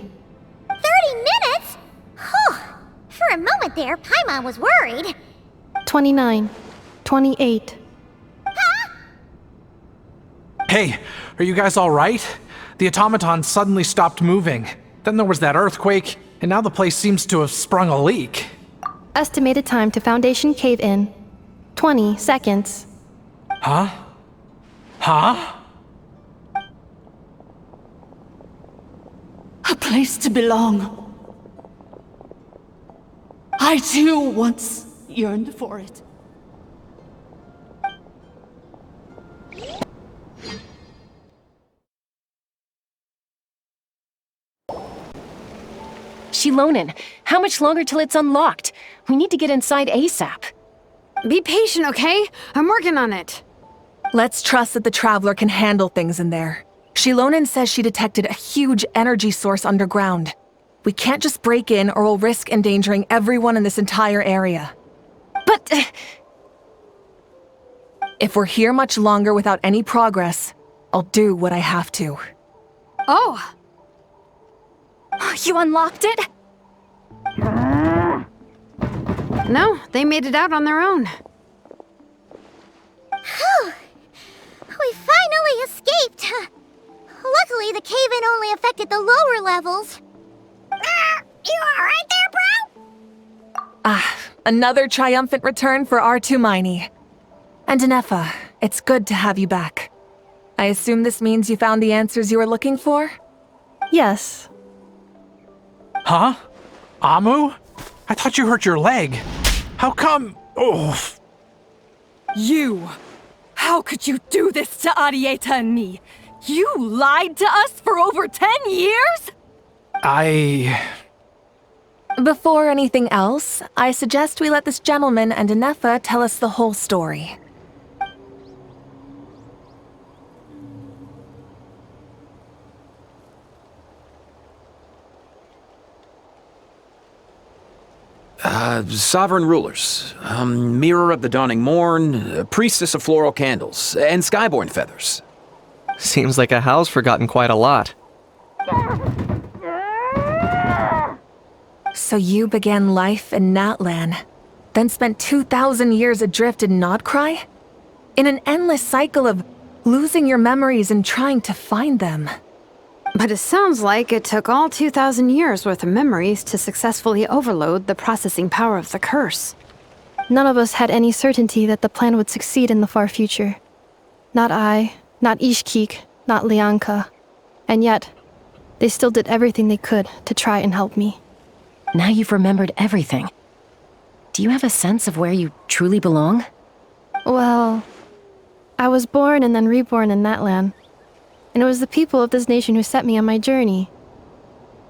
30 minutes? Whew. For a moment there, Paimon was worried. 29. 28. Hey, are you guys alright? The automaton suddenly stopped moving. Then there was that earthquake, and now the place seems to have sprung a leak. Estimated time to Foundation cave-in. 20 seconds. Huh? Huh? A place to belong. I too once yearned for it. Shilonen, how much longer till it's unlocked? We need to get inside ASAP. Be patient, okay? I'm working on it. Let's trust that the Traveler can handle things in there. Shilonen says she detected a huge energy source underground. We can't just break in or we'll risk endangering everyone in this entire area. But... if we're here much longer without any progress, I'll do what I have to. Oh! You unlocked it? No, they made it out on their own. Whew. We finally escaped. Luckily, the cave-in only affected the lower levels. You alright there, bro? Another triumphant return for R2 Miney. And Ineffa, it's good to have you back. I assume this means you found the answers you were looking for? Yes. Huh? Amu? I thought you hurt your leg. How come? Oh. You! How could you do this to Arieta and me? You lied to us for over 10 years? Before anything else, I suggest we let this gentleman and Ineffa tell us the whole story. Sovereign rulers, Mirror of the Dawning Morn, Priestess of Floral Candles, and Skyborn Feathers. Seems like a house forgotten quite a lot. So you began life in Natlan, then spent 2,000 years adrift in Nodcry? In an endless cycle of losing your memories and trying to find them. But it sounds like it took all 2,000 years worth of memories to successfully overload the processing power of the curse. None of us had any certainty that the plan would succeed in the far future. Not I, not Ishkik, not Lianka. And yet, they still did everything they could to try and help me. Now you've remembered everything. Do you have a sense of where you truly belong? Well, I was born and then reborn in Natlan. And it was the people of this nation who set me on my journey.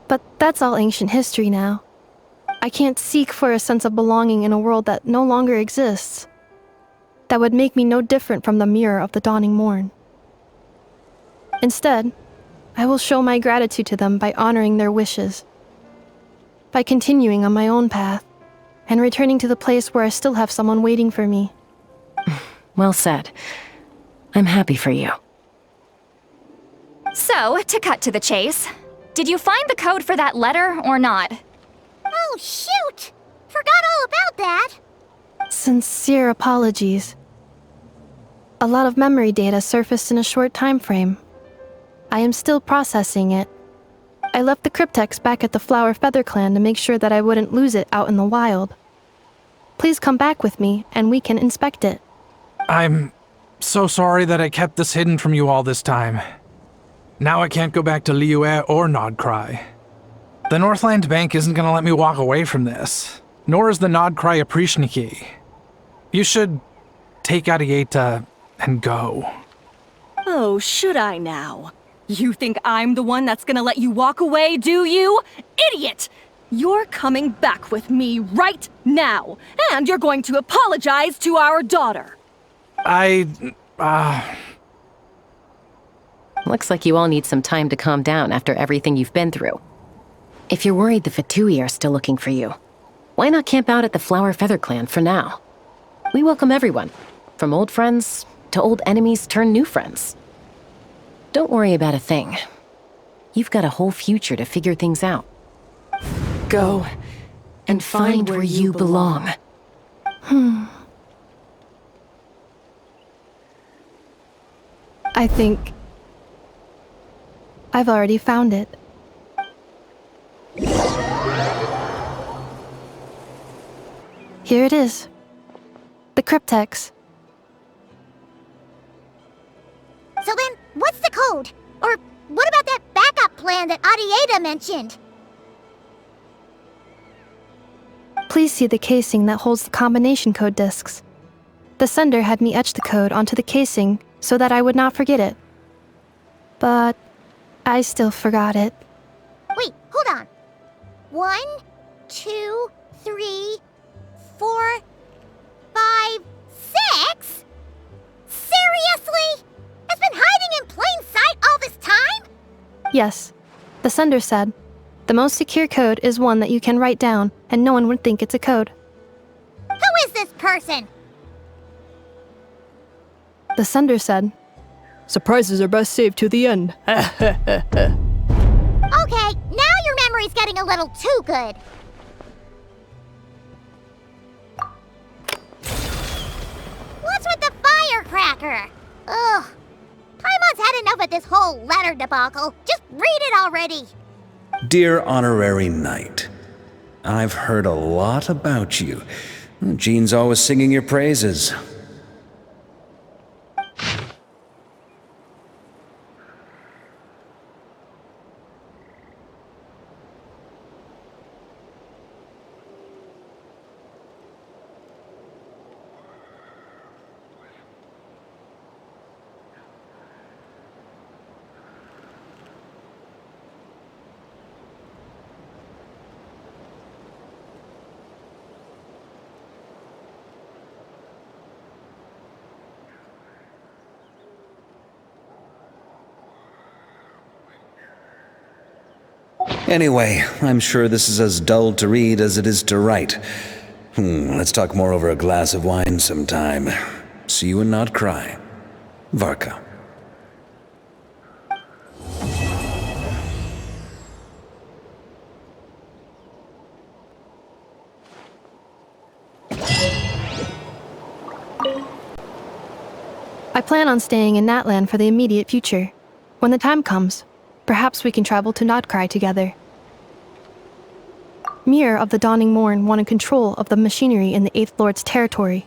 But that's all ancient history now. I can't seek for a sense of belonging in a world that no longer exists. That would make me no different from the Mirror of the Dawning Morn. Instead, I will show my gratitude to them by honoring their wishes. By continuing on my own path, and returning to the place where I still have someone waiting for me. Well said. I'm happy for you. So, to cut to the chase, did you find the code for that letter or not? Oh, shoot! Forgot all about that. Sincere apologies. A lot of memory data surfaced in a short time frame. I am still processing it. I left the cryptex back at the Flower Feather Clan to make sure that I wouldn't lose it out in the wild. Please come back with me, and we can inspect it. I'm so sorry that I kept this hidden from you all this time. Now I can't go back to Liyue or Nodcry. The Northland Bank isn't gonna let me walk away from this, nor is the Nodcry Aprishniki. You should take Arieta and go. Oh, should I now? You think I'm the one that's gonna let you walk away, do you? Idiot! You're coming back with me right now, and you're going to apologize to our daughter. Looks like you all need some time to calm down after everything you've been through. If you're worried the Fatui are still looking for you, why not camp out at the Flower Feather Clan for now? We welcome everyone, from old friends to old enemies turned new friends. Don't worry about a thing. You've got a whole future to figure things out. Go and find where you belong. I think I've already found it. Here it is. The cryptex. So then, what's the code? Or what about that backup plan that Arieta mentioned? Please see the casing that holds the combination code discs. The sender had me etch the code onto the casing so that I would not forget it. But I still forgot it. Wait, hold on. 1, 2, 3, 4, 5, 6? Seriously? It's been hiding in plain sight all this time? Yes, the sender said, the most secure code is one that you can write down and no one would think it's a code. Who is this person? The sender said, surprises are best saved to the end. Okay, now your memory's getting a little too good. What's with the firecracker? Ugh. Paimon's had enough of this whole letter debacle. Just read it already. Dear Honorary Knight, I've heard a lot about you. Jean's always singing your praises. Anyway, I'm sure this is as dull to read as it is to write. Let's talk more over a glass of wine sometime. See you and not cry. Varka. I plan on staying in Natlan for the immediate future. When the time comes, perhaps we can travel to Nodcry together. Mirror of the Dawning Morn wanted control of the machinery in the Eighth Lord's territory.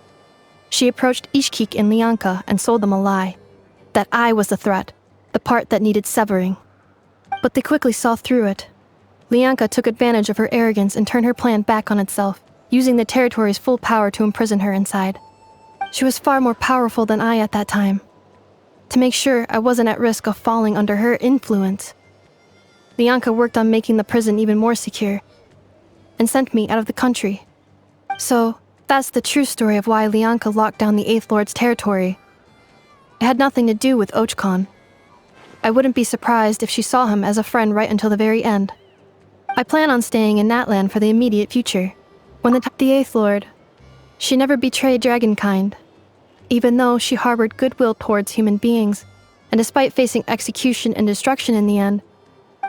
She approached Ishkik and Lianka and sold them a lie. That I was the threat, the part that needed severing. But they quickly saw through it. Lianka took advantage of her arrogance and turned her plan back on itself, using the territory's full power to imprison her inside. She was far more powerful than I at that time. To make sure I wasn't at risk of falling under her influence, Lianka worked on making the prison even more secure, and sent me out of the country. So, that's the true story of why Lianka locked down the Eighth Lord's territory. It had nothing to do with Ochkon. I wouldn't be surprised if she saw him as a friend right until the very end. I plan on staying in Natlan for the immediate future. When the Eighth Lord, she never betrayed Dragonkind, even though she harbored goodwill towards human beings, and despite facing execution and destruction in the end,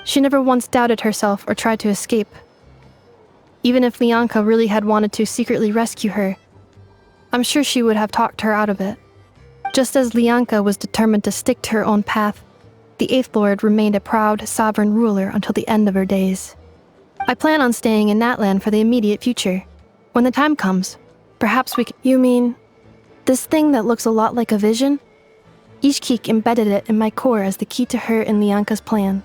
she never once doubted herself or tried to escape. Even if Lianka really had wanted to secretly rescue her, I'm sure she would have talked her out of it. Just as Lianka was determined to stick to her own path, the Eighth Lord remained a proud, sovereign ruler until the end of her days. I plan on staying in Natlan for the immediate future. When the time comes, perhaps we can— You mean this thing that looks a lot like a vision? Ishkik embedded it in my core as the key to her and Lianka's plan.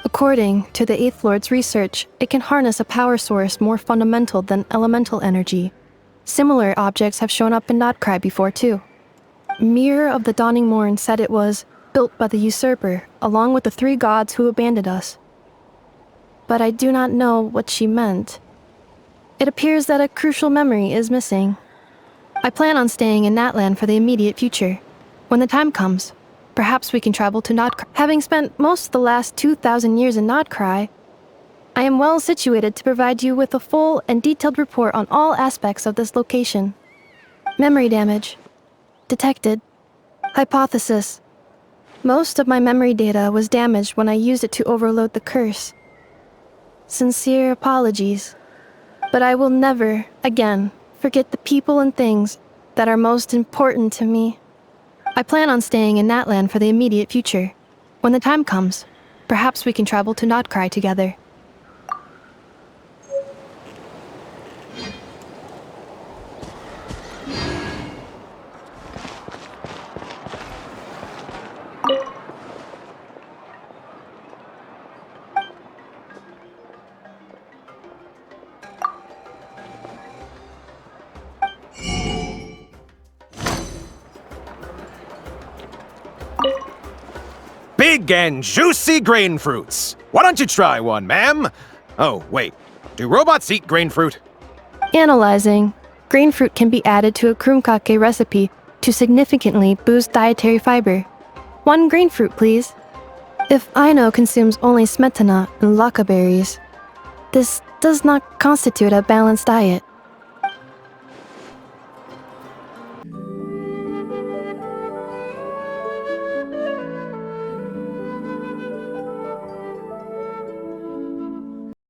According to the Eighth Lord's research, it can harness a power source more fundamental than elemental energy. Similar objects have shown up in Nodcry before too. Mirror of the Dawning Morn said it was built by the usurper, along with the 3 gods who abandoned us. But I do not know what she meant. It appears that a crucial memory is missing. I plan on staying in Natlan for the immediate future. When the time comes, perhaps we can travel to Nodcry. Having spent most of the last 2,000 years in Nodcry, I am well situated to provide you with a full and detailed report on all aspects of this location. Memory damage. Detected. Hypothesis. Most of my memory data was damaged when I used it to overload the curse. Sincere apologies. But I will never, again, forget the people and things that are most important to me. I plan on staying in Natlan for the immediate future. When the time comes, perhaps we can travel to Nodcry together. Big and juicy grain fruits. Why don't you try one, ma'am? Oh, wait. Do robots eat grain fruit? Analyzing. Grain fruit can be added to a krumkake recipe to significantly boost dietary fiber. 1 grain fruit, please. If Aino consumes only smetana and laka berries, this does not constitute a balanced diet.